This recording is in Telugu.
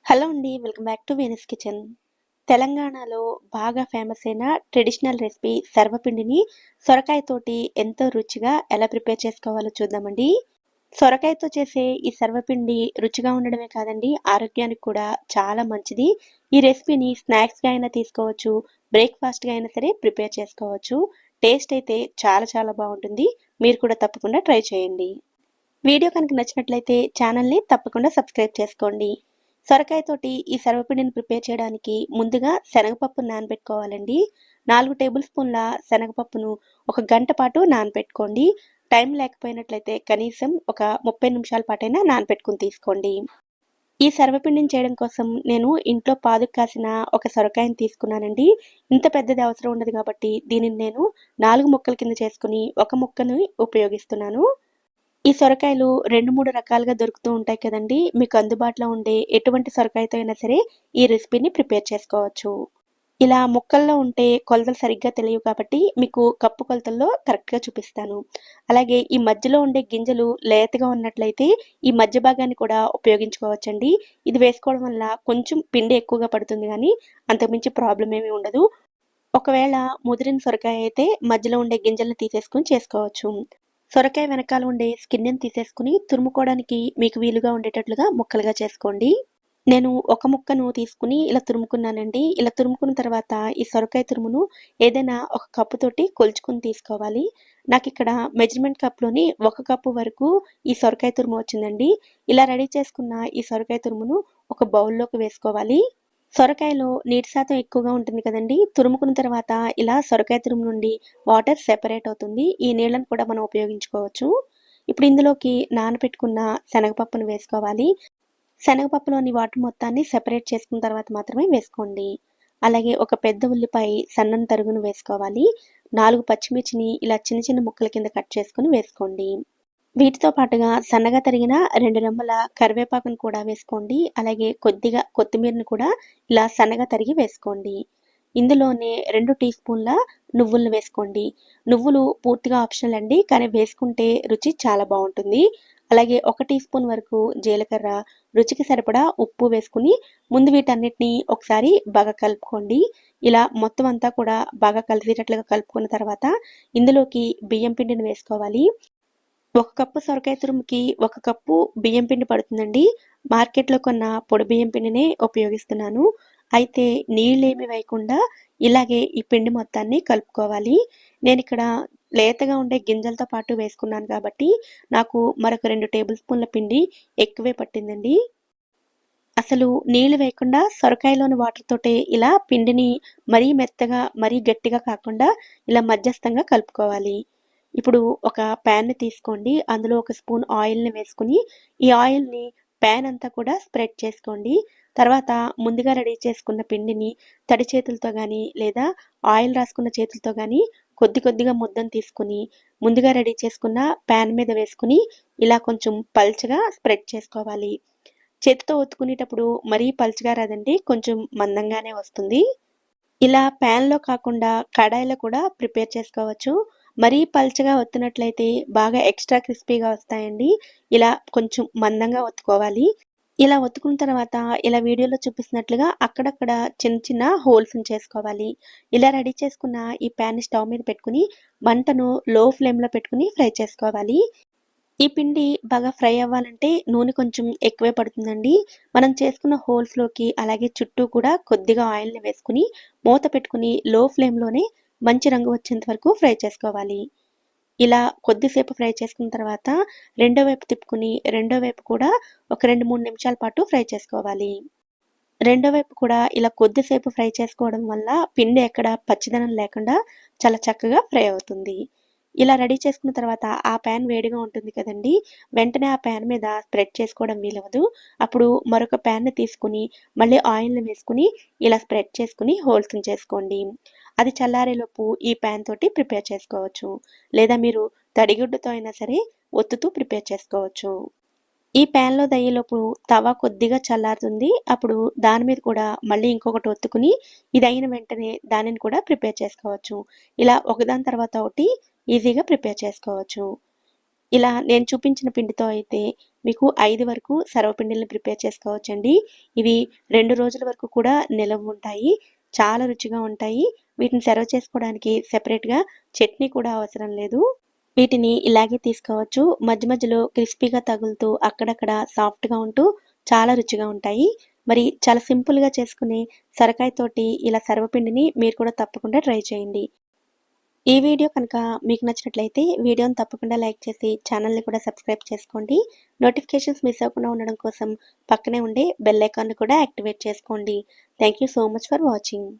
హలో అండి. Welcome back to Venus kitchen. తెలంగాణలో బాగా ఫేమస్ అయిన ట్రెడిషనల్ రెసిపీ సర్వపిండిని సొరకాయతోటి ఎంతో రుచిగా ఎలా ప్రిపేర్ చేసుకోవాలో చూద్దామండి. సొరకాయతో చేసే ఈ సర్వపిండి రుచిగా ఉండడమే కాదండి, ఆరోగ్యానికి కూడా చాలా మంచిది. ఈ రెసిపీని స్నాక్స్‌గా అయినా తీసుకోవచ్చు, బ్రేక్‌ఫాస్ట్‌గా అయినా సరే ప్రిపేర్ చేసుకోవచ్చు. టేస్ట్ అయితే చాలా చాలా బావుంటుంది. మీరు కూడా తప్పకుండా ట్రై చేయండి. వీడియో కనుక నచ్చినట్లయితే ఛానల్‌ని తప్పకుండా సబ్స్క్రైబ్ చేసుకోండి. సొరకాయతోటి ఈ సర్వపిండిని ప్రిపేర్ చేయడానికి ముందుగా శనగపప్పును నానబెట్టుకోవాలండి. 4 టేబుల్ స్పూన్ల శనగపప్పును ఒక గంట పాటు నానబెట్టుకోండి. టైం లేకపోయినట్లయితే కనీసం ఒక 30 నిమిషాల పాటైనా నానబెట్టుకొని తీసుకోండి. ఈ సర్వపిండిని చేయడం కోసం నేను ఇంట్లో పాదుకు కాసిన ఒక సొరకాయని తీసుకున్నానండి. ఇంత పెద్దది అవసరం ఉండదు కాబట్టి దీనిని నేను 4 ముక్కల కింద చేసుకొని ఒక ముక్కని ఉపయోగిస్తున్నాను. ఈ సొరకాయలు 2, 3 రకాలుగా దొరుకుతూ ఉంటాయి కదండీ! మీకు అందుబాటులో ఉండే ఎటువంటి సొరకాయతో అయినా సరే ఈ రెసిపీని ప్రిపేర్ చేసుకోవచ్చు. ఇలా ముక్కల్లో ఉంటే కొలతలు సరిగ్గా తెలియవు కాబట్టి మీకు కప్పు కొలతల్లో కరెక్ట్‌గా చూపిస్తాను. అలాగే ఈ మధ్యలో ఉండే గింజలు లేతగా ఉన్నట్లయితే ఈ మధ్య భాగాన్ని కూడా ఉపయోగించుకోవచ్చండి. ఇది వేసుకోవడం వల్ల కొంచెం పిండి ఎక్కువగా పడుతుంది గానీ అంతకుమించి ప్రాబ్లమ్ ఏమీ ఉండదు. ఒకవేళ ముదిరిన సొరకాయ అయితే మధ్యలో ఉండే గింజలను తీసేసుకొని చేసుకోవచ్చు. సొరకాయ వెనకాల ఉండే స్కిన్‌ని తీసేసుకొని తురుముకోవడానికి మీకు వీలుగా ఉండేటట్లుగా ముక్కలుగా చేసుకోండి. నేను ఒక ముక్కను తీసుకొని ఇలా తురుముకున్నానండి. ఇలా తురుముకున్న తర్వాత ఈ సొరకాయ తురుమును ఏదైనా ఒక కప్పుతోటి కొలుచుకొని తీసుకోవాలి. నాకిక్కడ మెజర్‌మెంట్ కప్‌లోని 1 కప్పు వరకు ఈ సొరకాయ తురుము వచ్చిందండి. ఇలా రెడీ చేసుకున్న ఈ సొరకాయ తురుమును ఒక బౌల్‌లోకి వేసుకోవాలి. సొరకాయలో నీటి శాతం ఎక్కువగా ఉంటుంది కదండీ! తురుముకున్న తర్వాత ఇలా సొరకాయ తురుము నుండి వాటర్ సెపరేట్ అవుతుంది. ఈ నీళ్ళను కూడా మనం ఉపయోగించుకోవచ్చు. ఇప్పుడు ఇందులోకి నానబెట్టుకున్న శనగపప్పును వేసుకోవాలి. శనగపప్పులోని వాటర్ మొత్తాన్ని సెపరేట్ చేసుకున్న తర్వాత మాత్రమే వేసుకోండి. అలాగే ఒక పెద్ద ఉల్లిపాయ సన్నని తరుగును వేసుకోవాలి. 4 పచ్చిమిర్చిని ఇలా చిన్న చిన్న ముక్కల కింద కట్ చేసుకొని వేసుకోండి. వీటితో పాటుగా సన్నగా తరిగిన 2 రెమ్మల కరివేపాకును కూడా వేసుకోండి. అలాగే కొద్దిగా కొత్తిమీరను కూడా ఇలా సన్నగా తరిగి వేసుకోండి. ఇందులోనే 2 టీ స్పూన్ల నువ్వులను వేసుకోండి. నువ్వులు పూర్తిగా ఆప్షనల్ అండి. కానీ వేసుకుంటే రుచి చాలా బావుంటుంది. అలాగే 1 టీ స్పూన్ వరకు జీలకర్ర, రుచికి సరిపడా ఉప్పు వేసుకొని ముందు వీటన్నిటిని ఒకసారి బాగా కలుపుకోండి. ఇలా మొత్తం అంతా కూడా బాగా కలిసేటట్లుగా కలుపుకున్న తర్వాత ఇందులోకి బియ్యం పిండిని వేసుకోవాలి. 1 కప్పు సొరకాయ తురుముకి 1 కప్పు బియ్యం పిండి పడుతుందండి. మార్కెట్‌లో కొన్న పొడి బియ్యం పిండినే ఉపయోగిస్తున్నాను. అయితే నీళ్ళేమి వేయకుండా ఇలాగే ఈ పిండి మొత్తాన్ని కలుపుకోవాలి. నేనిక్కడ లేతగా ఉండే గింజలతో పాటు వేసుకున్నాను కాబట్టి నాకు మరొక 2 టేబుల్ స్పూన్ల పిండి ఎక్కువే పట్టిందండి. అసలు నీళ్లు వేయకుండా సొరకాయలోని వాటర్ తోటే ఇలా పిండిని మరీ మెత్తగా, మరీ గట్టిగా కాకుండా ఇలా మధ్యస్థంగా కలుపుకోవాలి. ఇప్పుడు ఒక ప్యాన్‌ని తీసుకోండి. అందులో ఒక స్పూన్ ఆయిల్‌ని వేసుకొని, ఈ ఆయిల్‌ని ప్యాన్ అంతా కూడా స్ప్రెడ్ చేసుకోండి. తర్వాత ముందుగా రెడీ చేసుకున్న పిండిని తడి చేతులతో గానీ, లేదా ఆయిల్ రాసుకున్న చేతులతో గానీ కొద్ది కొద్దిగా ముద్దను తీసుకొని, ముందుగా రెడీ చేసుకున్న ప్యాన్ మీద వేసుకొని, ఇలా కొంచెం పల్చగా స్ప్రెడ్ చేసుకోవాలి. చేతితో ఒత్తుకునేటప్పుడు మరీ పలుచగా రాదండి. కొంచెం మందంగానే వస్తుంది. ఇలా ప్యాన్‌లో కాకుండా కడాయిలో కూడా ప్రిపేర్ చేసుకోవచ్చు. మరీ పల్చగా ఒత్తినట్లయితే బాగా ఎక్స్‌ట్రా క్రిస్పీగా వస్తాయండి. ఇలా కొంచెం మందంగా ఒత్తుకోవాలి. ఇలా ఒత్తుకున్న తర్వాత ఇలా వీడియోలో చూపిస్తున్నట్లుగా అక్కడక్కడ చిన్న చిన్న హోల్స్‌ని చేసుకోవాలి. ఇలా రెడీ చేసుకున్న ఈ ప్యాన్‌ని స్టవ్ మీద పెట్టుకొని మంటను లో ఫ్లేమ్‌లో పెట్టుకొని ఫ్రై చేసుకోవాలి. ఈ పిండి బాగా ఫ్రై అవ్వాలంటే నూనె కొంచెం ఎక్కువే పడుతుందండి. మనం చేసుకున్న హోల్స్‌లోకి అలాగే చుట్టూ కూడా కొద్దిగా ఆయిల్‌ని వేసుకొని, మూత పెట్టుకొని లో ఫ్లేమ్‌లోనే మంచి రంగు వచ్చేంత వరకు ఫ్రై చేసుకోవాలి. ఇలా కొద్దిసేపు ఫ్రై చేసుకున్న తర్వాత రెండో వైపు తిప్పుకొని, రెండో వైపు కూడా ఒక 2, 3 నిమిషాల పాటు ఫ్రై చేసుకోవాలి. రెండో వైపు కూడా ఇలా కొద్దిసేపు ఫ్రై చేసుకోవడం వల్ల పిండి ఎక్కడ పచ్చిదనం లేకుండా చాలా చక్కగా ఫ్రై అవుతుంది. ఇలా రెడీ చేసుకున్న తర్వాత ఆ ప్యాన్ వేడిగా ఉంటుంది కదండీ! వెంటనే ఆ ప్యాన్ మీద స్ప్రెడ్ చేసుకోవడం వీలవ్వదు. అప్పుడు మరొక ప్యాన్‌ని తీసుకొని మళ్ళీ ఆయిల్‌ని వేసుకొని ఇలా స్ప్రెడ్ చేసుకొని హోల్స్‌ని చేసుకోండి. అది చల్లారేలోపు ఈ ప్యాన్ తోటి ప్రిపేర్ చేసుకోవచ్చు. లేదా మీరు తడిగుడ్డతో అయినా సరే ఒత్తుతూ ప్రిపేర్ చేసుకోవచ్చు. ఈ ప్యాన్‌లో దయ్యేలోపు తవ కొద్దిగా చల్లారుతుంది. అప్పుడు దాని మీద కూడా మళ్ళీ ఇంకొకటి ఒత్తుకుని, ఇదయిన వెంటనే దానిని కూడా ప్రిపేర్ చేసుకోవచ్చు. ఇలా ఒకదాని తర్వాత ఒకటి ఈజీగా ప్రిపేర్ చేసుకోవచ్చు. ఇలా నేను చూపించిన పిండితో అయితే మీకు 5 వరకు సర్వపిండిల్ని ప్రిపేర్ చేసుకోవచ్చండి. ఇవి 2 రోజుల వరకు కూడా నిలవుంటాయి. చాలా రుచిగా ఉంటాయి. వీటిని సర్వ్ చేసుకోవడానికి సెపరేట్‌గా చట్నీ కూడా అవసరం లేదు. వీటిని ఇలాగే తీసుకోవచ్చు. మధ్య మధ్యలో క్రిస్పీగా తగులుతూ అక్కడక్కడ సాఫ్ట్‌గా ఉంటూ చాలా రుచిగా ఉంటాయి. మరి చాలా సింపుల్‌గా చేసుకునే సొరకాయతోటి ఇలా సర్వపిండిని మీరు కూడా తప్పకుండా ట్రై చేయండి. ఈ వీడియో కనుక మీకు నచ్చినట్లయితే వీడియోని తప్పకుండా లైక్ చేసి ఛానల్‌ని కూడా సబ్స్క్రైబ్ చేసుకోండి. నోటిఫికేషన్స్ మిస్ అవ్వకుండా ఉండడం కోసం పక్కనే ఉండే బెల్ ఐకాన్‌ని కూడా యాక్టివేట్ చేసుకోండి. Thank you so much for watching.